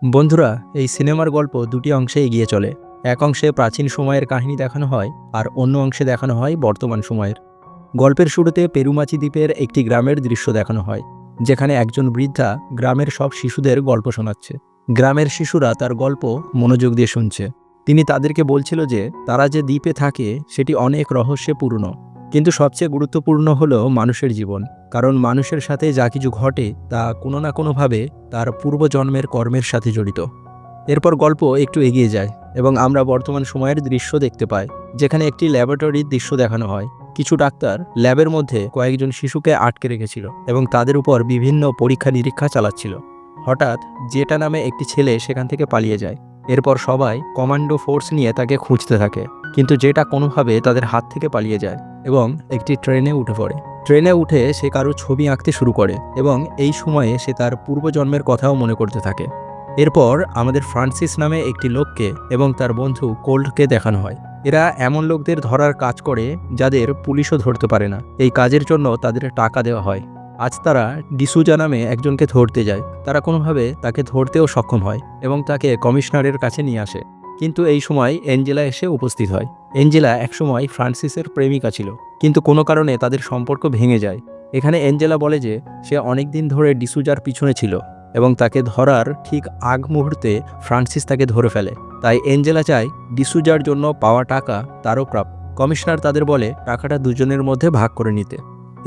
বন্ধুরা, এই সিনেমার গল্প দুটি অংশে এগিয়ে চলে। এক অংশে প্রাচীন সময়ের কাহিনী দেখানো হয়, আর অন্য অংশে দেখানো হয় বর্তমান সময়ের। গল্পের শুরুতে পেরুমাচি দ্বীপের একটি গ্রামের দৃশ্য দেখানো হয়, যেখানে একজন বৃদ্ধা গ্রামের সব শিশুদের গল্প শোনাচ্ছে। গ্রামের শিশুরা তার গল্প মনোযোগ দিয়ে শুনছে। তিনি তাদেরকে বলছিল যে তারা যে দ্বীপে থাকে সেটি অনেক রহস্যে পূর্ণ, কিন্তু সবচেয়ে গুরুত্বপূর্ণ হলো মানুষের জীবন। কারণ মানুষের সাথে যা কিছু ঘটে তা কোনো না কোনোভাবে তার পূর্বজন্মের কর্মের সাথে জড়িত। এরপর গল্প একটু এগিয়ে যায় এবং আমরা বর্তমান সময়ের দৃশ্য দেখতে পাই, যেখানে একটি ল্যাবরেটরির দৃশ্য দেখানো হয়। কিছু ডাক্তার ল্যাবের মধ্যে কয়েকজন শিশুকে আটকে রেখেছিল এবং তাদের উপর বিভিন্ন পরীক্ষা নিরীক্ষা চালাচ্ছিল। হঠাৎ জেটা নামে একটি ছেলে সেখান থেকে পালিয়ে যায়। এরপর সবাই কমান্ডো ফোর্স নিয়ে তাকে খুঁজতে থাকে, কিন্তু জেটা কোনোভাবে তাদের হাত থেকে পালিয়ে যায় এবং একটি ট্রেনে উঠে পড়ে। ট্রেনে উঠে সে কারো ছবি আঁকতে শুরু করে এবং এই সময়ে সে তার পূর্বজন্মের কথাও মনে করতে থাকে। এরপর আমাদের ফ্রান্সিস নামে একটি লোককে এবং তার বন্ধু কোল্ডকে দেখানো হয়। এরা এমন লোকদের ধরার কাজ করে যাদের পুলিশও ধরতে পারে না। এই কাজের জন্য তাদের টাকা দেওয়া হয়। আজ তারা ডিসুজা নামে একজনকে ধরতে যায়। তারা কোনোভাবে তাকে ধরতেও সক্ষম হয় এবং তাকে কমিশনারের কাছে নিয়ে আসে। কিন্তু এই সময় অ্যাঞ্জেলা এসে উপস্থিত হয়। অ্যাঞ্জেলা একসময় ফ্রান্সিসের প্রেমিকা ছিল, কিন্তু কোনো কারণে তাদের সম্পর্ক ভেঙে যায়। এখানে অ্যাঞ্জেলা বলে যে সে অনেকদিন ধরে ডিসুজার পিছনে ছিল এবং তাকে ধরার ঠিক আগ মুহূর্তে ফ্রান্সিস তাকে ধরে ফেলে। তাই অ্যাঞ্জেলা চায় ডিসুজার জন্য পাওয়া টাকা তারও প্রাপ্য। কমিশনার তাদের বলে টাকাটা দুজনের মধ্যে ভাগ করে নিতে।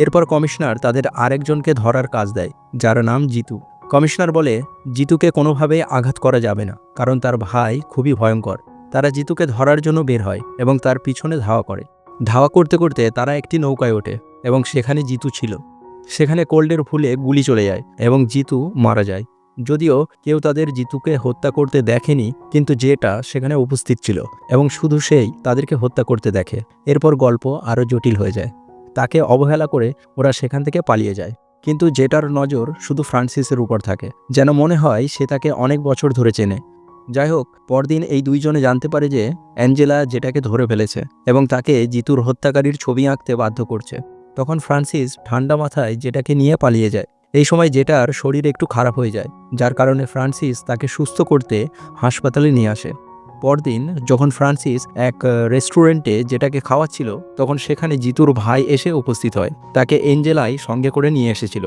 এরপর কমিশনার তাদের আরেকজনকে ধরার কাজ দেয়, যার নাম জিতু। কমিশনার বলে জিতুকে কোনোভাবেই আঘাত করা যাবে না, কারণ তার ভাই খুবই ভয়ঙ্কর। তারা জিতুকে ধরার জন্য বের হয় এবং তার পিছনে ধাওয়া করে। ধাওয়া করতে করতে তারা একটি নৌকায় ওঠে এবং সেখানে জিতু ছিল। সেখানে কোল্ডের ভুলে গুলি চলে যায় এবং জিতু মারা যায়। যদিও কেউ তাদের জিতুকে হত্যা করতে দেখেনি, কিন্তু যেটা সেখানে উপস্থিত ছিল এবং শুধু সেই তাদেরকে হত্যা করতে দেখে। এরপর গল্প আরও জটিল হয়ে যায়। তাকে অবহেলা করে ওরা সেখান থেকে পালিয়ে যায়, কিন্তু যেটার নজর শুধু ফ্রান্সিসের উপর থাকে, যেন মনে হয় সে তাকে অনেক বছর ধরে চেনে। যাই হোক, পরদিন এই দুইজনে জানতে পারে যে অ্যাঞ্জেলা যেটাকে ধরে ফেলেছে এবং তাকে জিতুর হত্যাকারীর ছবি আঁকতে বাধ্য করছে। তখন ফ্রান্সিস ঠান্ডা মাথায় যেটাকে নিয়ে পালিয়ে যায়। এই সময় যেটার শরীর একটু খারাপ হয়ে যায়, যার কারণে ফ্রান্সিস তাকে সুস্থ করতে হাসপাতালে নিয়ে আসে। পরদিন যখন ফ্রান্সিস এক রেস্টুরেন্টে যেটাকে খাওয়াচ্ছিল, তখন সেখানে জিতুর ভাই এসে উপস্থিত হয়। তাকে এঞ্জেলাই সঙ্গে করে নিয়ে এসেছিল।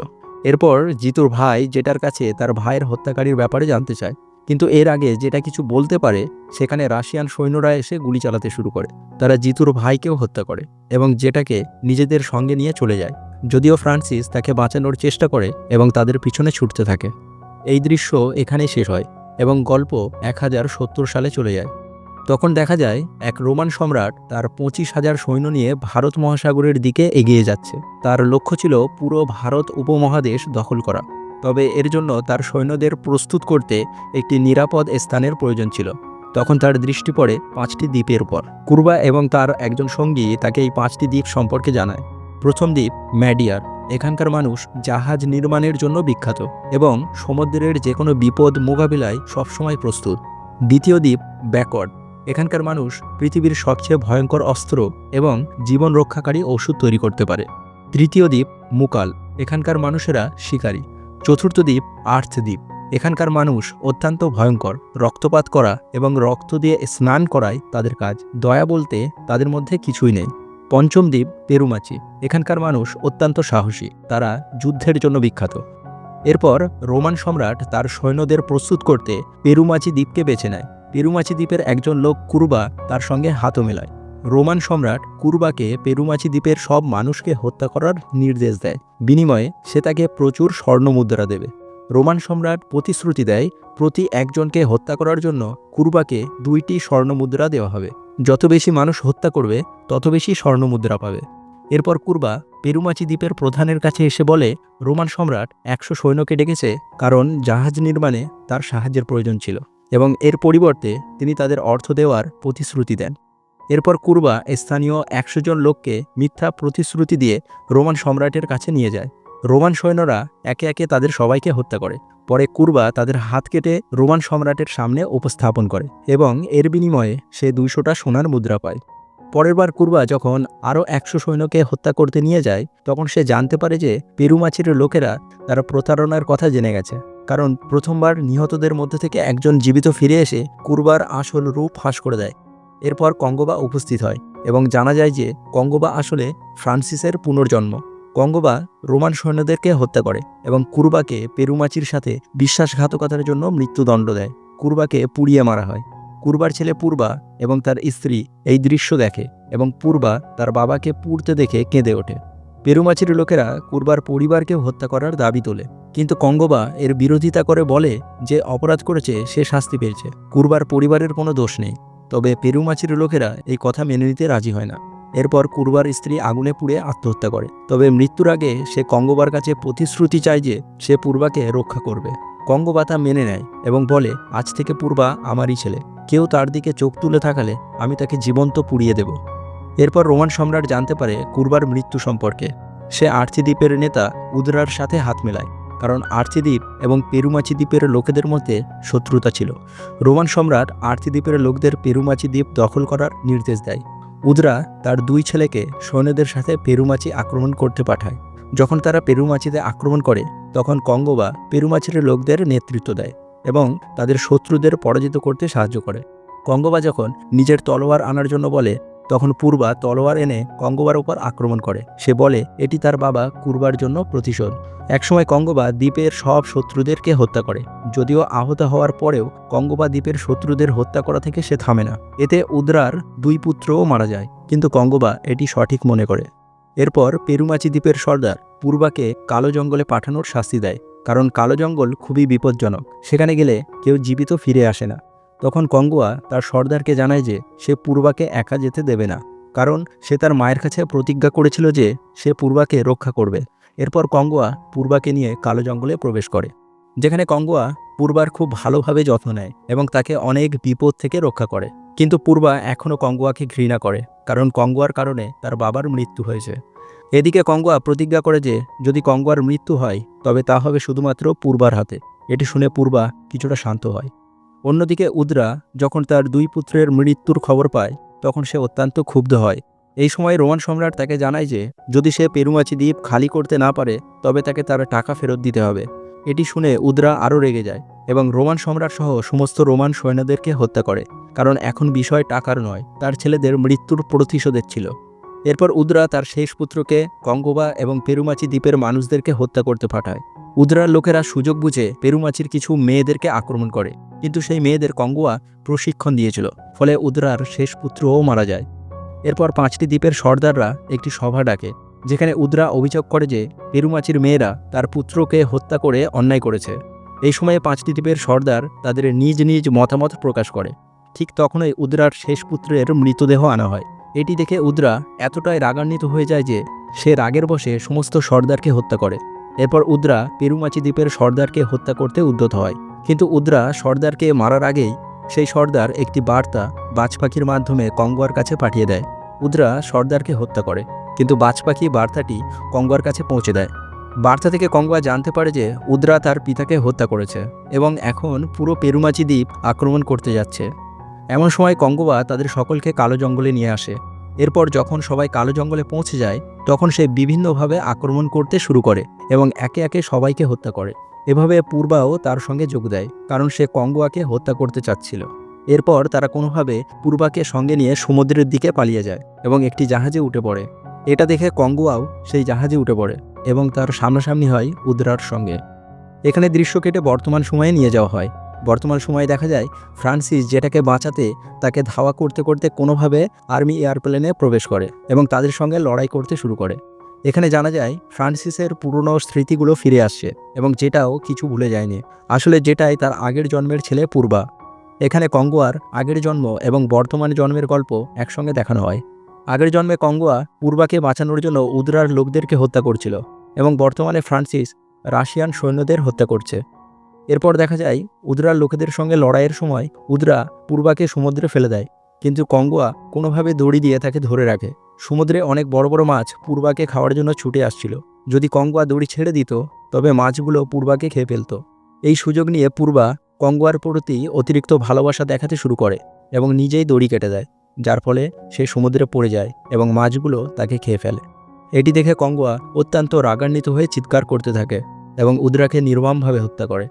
এরপর জিতুর ভাই যেটার কাছে তার ভাইয়ের হত্যাকারীর ব্যাপারে জানতে চায়, কিন্তু এর আগে যেটা কিছু বলতে পারে সেখানে রাশিয়ান সৈন্যরা এসে গুলি চালাতে শুরু করে। তারা জিতুর ভাইকেও হত্যা করে এবং যেটাকে নিজেদের সঙ্গে নিয়ে চলে যায়। যদিও ফ্রান্সিস তাকে বাঁচানোর চেষ্টা করে এবং তাদের পিছনে ছুটতে থাকে। এই দৃশ্য এখানে শেষ হয় এবং গল্প 1070 সালে চলে যায়। তখন দেখা যায় এক রোমান সম্রাট তার 25,000 সৈন্য নিয়ে ভারত মহাসাগরের দিকে এগিয়ে যাচ্ছে। তার লক্ষ্য ছিল পুরো ভারত উপমহাদেশ দখল করা। তবে এর জন্য তার সৈন্যদের প্রস্তুত করতে একটি নিরাপদ স্থানের প্রয়োজন ছিল। তখন তার দৃষ্টি পড়ে 5টি দ্বীপের উপর। কুরবা এবং তার একজন সঙ্গী তাকে এই 5টি দ্বীপ সম্পর্কে জানায়। প্রথম দ্বীপ ম্যাডিয়ার। এখানকার মানুষ জাহাজ নির্মাণের জন্য বিখ্যাত এবং সমুদ্রের যে কোনো বিপদ মোকাবিলায় সবসময় প্রস্তুত। দ্বিতীয় দ্বীপ ব্যাকওয়ার্ড। এখানকার মানুষ পৃথিবীর সবচেয়ে ভয়ঙ্কর অস্ত্র এবং জীবন রক্ষাকারী ওষুধ তৈরি করতে পারে। তৃতীয় দ্বীপ মুকাল। এখানকার মানুষেরা শিকারী। চতুর্থ দ্বীপ আর্থ দ্বীপ। এখানকার মানুষ অত্যন্ত ভয়ঙ্কর। রক্তপাত করা এবং রক্ত দিয়ে স্নান করাই তাদের কাজ। দয়া বলতে তাদের মধ্যে কিছুই নেই। পঞ্চম দ্বীপ পেরুমাচি। এখানকার মানুষ অত্যন্ত সাহসী। তারা যুদ্ধের জন্য বিখ্যাত। এরপর রোমান সম্রাট তার সৈন্যদের প্রস্তুত করতে পেরুমাচি দ্বীপকে বেছে নেয়। পেরুমাচি দ্বীপের একজন লোক কুরবা তার সঙ্গে হাতও মেলায়। রোমান সম্রাট কুরবাকে পেরুমাচি দ্বীপের সব মানুষকে হত্যা করার নির্দেশ দেয়। বিনিময়ে সে তাকে প্রচুর স্বর্ণমুদ্রা দেবে। রোমান সম্রাট প্রতিশ্রুতি দেয় প্রতি একজনকে হত্যা করার জন্য কুরবাকে 2টি স্বর্ণমুদ্রা দেওয়া হবে। যত বেশি মানুষ হত্যা করবে তত বেশি স্বর্ণমুদ্রা পাবে। এরপর কুরবা পেরুমাচি দ্বীপের প্রধানের কাছে এসে বলে রোমান সম্রাট 100 সৈন্যকে ডেকেছে, কারণ জাহাজ নির্মাণে তার সাহায্যের প্রয়োজন ছিল এবং এর পরিবর্তে তিনি তাদের অর্থ দেওয়ার প্রতিশ্রুতি দেন। এরপর কুরবা স্থানীয় 100 জন লোককে মিথ্যা প্রতিশ্রুতি দিয়ে রোমান সম্রাটের কাছে নিয়ে যায়। রোমান সৈন্যরা একে একে তাদের সবাইকে হত্যা করে। পরে কুরবা তাদের হাত কেটে রোমান সম্রাটের সামনে উপস্থাপন করে এবং এর বিনিময়ে সে 200টা সোনার মুদ্রা পায়। পরের বার কুরবা যখন আরও 100 সৈন্যকে হত্যা করতে নিয়ে যায়, তখন সে জানতে পারে যে পেরুমাচির লোকেরা তারা প্রতারণার কথা জেনে গেছে, কারণ প্রথমবার নিহতদের মধ্যে থেকে একজন জীবিত ফিরে এসে কুরবার আসল রূপ ফাঁস করে দেয়। এরপর কঙ্গোবা উপস্থিত হয় এবং জানা যায় যে কঙ্গোবা আসলে ফ্রান্সিসের পুনর্জন্ম। কঙ্গোবা রোমান সৈন্যদেরকে হত্যা করে এবং কুরবাকে পেরুমাচির সাথে বিশ্বাসঘাতকতার জন্য মৃত্যুদণ্ড দেয়। কুরবাকে পুড়িয়ে মারা হয়। কুরবার ছেলে পূর্বা এবং তার স্ত্রী এই দৃশ্য দেখে এবং পূর্বা তার বাবাকে পুড়তে দেখে কেঁদে ওঠে। পেরুমাচির লোকেরা কুরবার পরিবারকে হত্যা করার দাবি তোলে, কিন্তু কঙ্গোবা এর বিরোধিতা করে বলে যে অপরাধ করেছে সে শাস্তি পেয়েছে, কুরবার পরিবারের কোনো দোষ নেই। তবে পেরুমাচির লোকেরা এই কথা মেনে নিতে রাজি হয় না। এরপর কুরবার স্ত্রী আগুনে পুড়ে আত্মহত্যা করে। তবে মৃত্যুর আগে সে কঙ্গোবার কাছে প্রতিশ্রুতি চায় যে সে পূর্বাকে রক্ষা করবে। কঙ্গোবা তা মেনে নেয় এবং বলে, আজ থেকে পূর্বা আমারই ছেলে, কেউ তার দিকে চোখ তুলে থাকালে আমি তাকে জীবন্ত পুড়িয়ে দেব। এরপর রোমান সম্রাট জানতে পারে কুরবার মৃত্যু সম্পর্কে। সে আর্চিদ্বীপের নেতা উদরার সাথে হাত মেলায়, কারণ আর্চিদ্বীপ এবং পেরুমাচি দ্বীপের লোকেদের মধ্যে শত্রুতা ছিল। রোমান সম্রাট আর্চিদ্বীপের লোকদের পেরুমাচি দ্বীপ দখল করার নির্দেশ দেয়। উদরা তার 2 ছেলেকে সৈন্যদের সাথে পেরুমাচি আক্রমণ করতে পাঠায়। যখন তারা পেরুমাচিতে আক্রমণ করে তখন কঙ্গোবা পেরুমাচির লোকদের নেতৃত্ব দেয় এবং তাদের শত্রুদের পরাজিত করতে সাহায্য করে। কঙ্গোবা যখন নিজের তলোয়ার আনার জন্য বলে তখন পূর্বা তলোয়ার এনে কঙ্গোবার উপর আক্রমণ করে। সে বলে এটি তার বাবা কুরবার জন্য প্রতিশোধ। একসময় কঙ্গোবা দ্বীপের সব শত্রুদেরকে হত্যা করে। যদিও আহত হওয়ার পরেও কঙ্গোবা দ্বীপের শত্রুদের হত্যা করা থেকে সে থামে না। এতে উদরার 2 পুত্রও মারা যায়, কিন্তু কঙ্গোবা এটি সঠিক মনে করে। এরপর পেরুমাচি দ্বীপের সর্দার পূর্বাকে কালো জঙ্গলে পাঠানোর শাস্তি দেয়, কারণ কালো জঙ্গল খুবই বিপজ্জনক, সেখানে গেলে কেউ জীবিত ফিরে আসে না। তখন কঙ্গোয়া তার সর্দারকে জানায় যে সে পূর্বাকে একা যেতে দেবে না, কারণ সে তার মায়ের কাছে প্রতিজ্ঞা করেছিল যে সে পূর্বাকে রক্ষা করবে। এরপর কঙ্গোয়া পূর্বাকে নিয়ে কালো জঙ্গলে প্রবেশ করে, যেখানে কঙ্গোয়া পূর্বার খুব ভালোভাবে যত্ন নেয় এবং তাকে অনেক বিপদ থেকে রক্ষা করে। কিন্তু পূর্বা এখনও কঙ্গোয়াকে ঘৃণা করে, কারণ কঙ্গোয়ার কারণে তার বাবার মৃত্যু হয়েছে। এদিকে কঙ্গোয়া প্রতিজ্ঞা করে যে যদি কঙ্গোয়ার মৃত্যু হয় তবে তা হবে শুধুমাত্র পূর্বার হাতে। এটি শুনে পূর্বা কিছুটা শান্ত হয়। অন্যদিকে উদরা যখন তার 2 পুত্রের মৃত্যুর খবর পায় তখন সে অত্যন্ত ক্ষুব্ধ হয়। এই সময় রোমান সম্রাট তাকে জানায় যে যদি সে পেরুমাচি দ্বীপ খালি করতে না পারে তবে তাকে তার টাকা ফেরত দিতে হবে। এটি শুনে উদরা আরও রেগে যায় এবং রোমান সম্রাট সহ সমস্ত রোমান সৈন্যদেরকে হত্যা করে, কারণ এখন বিষয় টাকার নয়, তার ছেলেদের মৃত্যুর প্রতিশোধের ছিল। এরপর উদরা তার শেষ পুত্রকে কঙ্গোবা এবং পেরুমাচি দ্বীপের মানুষদেরকে হত্যা করতে পাঠায়। উদরার লোকেরা সুযোগ বুঝে পেরুমাচির কিছু মেয়েদেরকে আক্রমণ করে, কিন্তু সেই মেয়েদের কঙ্গোয়া প্রশিক্ষণ দিয়েছিল, ফলে উদরার শেষ পুত্রও মারা যায়। এরপর 5টি দ্বীপের সর্দাররা একটি সভা ডাকে, যেখানে উদরা অভিযোগ করে যে পেরুমাচির মেয়েরা তার পুত্রকে হত্যা করে অন্যায় করেছে। এই সময়ে 5টি দ্বীপের সর্দার তাদের নিজ নিজ মতামত প্রকাশ করে। ঠিক তখনই উদরার শেষ পুত্রের মৃতদেহ আনা হয়। এটি দেখে উদরা এতটাই রাগান্বিত হয়ে যায় যে সে রাগের বশে সমস্ত সর্দারকে হত্যা করে। এরপর উদরা পেরুমাচি দ্বীপের সর্দারকে হত্যা করতে উদ্যত হয়, কিন্তু উদরা সর্দারকে মারার আগেই সেই সর্দার একটি বার্তা বাজ পাখির মাধ্যমে কঙ্গোয়ার কাছে পাঠিয়ে দেয়। উদরা সর্দারকে হত্যা করে, কিন্তু বাজ পাখি বার্তাটি কঙ্গোয়ার কাছে পৌঁছে দেয়। বার্তা থেকে কঙ্গোয়া জানতে পারে যে উদরা তার পিতাকে হত্যা করেছে এবং এখন পুরো পেরুমাচি দ্বীপ আক্রমণ করতে যাচ্ছে। এমন সময় কঙ্গোয়া তাদের সকলকে কালো জঙ্গলে নিয়ে আসে। এরপর যখন সবাই কালো জঙ্গলে পৌঁছে যায় তখন সে বিভিন্নভাবে আক্রমণ করতে শুরু করে এবং একে একে সবাইকে হত্যা করে। এভাবে পূর্বাও তার সঙ্গে যোগ দেয়, কারণ সে কঙ্গোয়াকে হত্যা করতে চাচ্ছিল। এরপর তারা কোনোভাবে পূর্বাকে সঙ্গে নিয়ে সমুদ্রের দিকে পালিয়ে যায় এবং একটি জাহাজে উঠে পড়ে। এটা দেখে কঙ্গোয়াও সেই জাহাজে উঠে পড়ে এবং তার সামনাসামনি হয় উদরার সঙ্গে। এখানে দৃশ্য কেটে বর্তমান সময়ে নিয়ে যাওয়া হয়। বর্তমান সময়ে দেখা যায় ফ্রান্সিস যেটাকে বাঁচাতে তাকে ধাওয়া করতে করতে কোনোভাবে আর্মি এয়ারপ্লেনে প্রবেশ করে এবং তাদের সঙ্গে লড়াই করতে শুরু করে। এখানে জানা যায় ফ্রান্সিসের পুরনো স্মৃতিগুলো ফিরে আসছে এবং যেটাও কিছু ভুলে যায়নি, আসলে যেটাই তার আগের জন্মের ছেলে পূর্বা। এখানে কঙ্গোয়ার আগের জন্ম এবং বর্তমান জন্মের গল্প একসঙ্গে দেখানো হয়। আগের জন্মে কঙ্গোয়া পূর্বাকে বাঁচানোর জন্য উদরার লোকদেরকে হত্যা করছিল এবং বর্তমানে ফ্রান্সিস রাশিয়ান সৈন্যদের হত্যা করছে। এরপর দেখা যায় উদরার লোকেদের সঙ্গে লড়াইয়ের সময় উদরা পূর্বাকে সমুদ্রে ফেলে দেয়, কিন্তু কঙ্গোয়া কোনোভাবে দড়ি দিয়ে তাকে ধরে রাখে। সমুদ্রে অনেক বড় বড় মাছ পূর্বাকে খাওয়ার জন্য ছুটে আসছিল। যদি কঙ্গোয়া দড়ি ছেড়ে দিত তবে মাছগুলো পূর্বাকে খেয়ে ফেলত। এই সুযোগ নিয়ে পূর্বা কঙ্গোয়ার প্রতি অতিরিক্ত ভালোবাসা দেখাতে শুরু করে এবং নিজেই দড়ি কেটে দেয়, যার ফলে সে সমুদ্রে পড়ে যায় এবং মাছগুলো তাকে খেয়ে ফেলে। এটি দেখে কঙ্গোয়া অত্যন্ত রাগান্বিত হয়ে চিৎকার করতে থাকে এবং উদরাকে নির্মমভাবে হত্যা করে।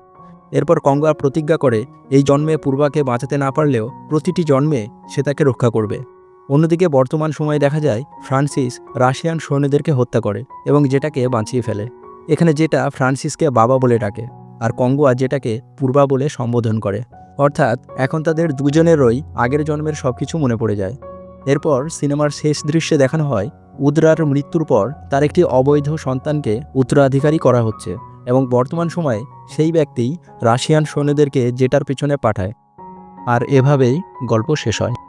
এরপর কঙ্গোয়া প্রতিজ্ঞা করে এই জন্মে পূর্বাকে বাঁচাতে না পারলেও প্রতিটি জন্মে সে তাকে রক্ষা করবে। অন্যদিকে বর্তমান সময়ে দেখা যায় ফ্রান্সিস রাশিয়ান সৈন্যদেরকে হত্যা করে এবং যেটাকে বাঁচিয়ে ফেলে। এখানে যেটা ফ্রান্সিসকে বাবা বলে ডাকে, আর কঙ্গোয়া যেটাকে পূর্বা বলে সম্বোধন করে। অর্থাৎ এখন তাদের দুজনেরই আগের জন্মের সব কিছু মনে পড়ে যায়। এরপর সিনেমার শেষ দৃশ্যে দেখানো হয় উদ্রার মৃত্যুর পর তার একটি অবৈধ সন্তানকে উত্তরাধিকারী করা হচ্ছে এবং বর্তমান সময়ে সেই ব্যক্তিই রাশিয়ান সৈন্যদেরকে জেটার পেছনে পাঠায়। আর এভাবেই গল্প শেষ হয়।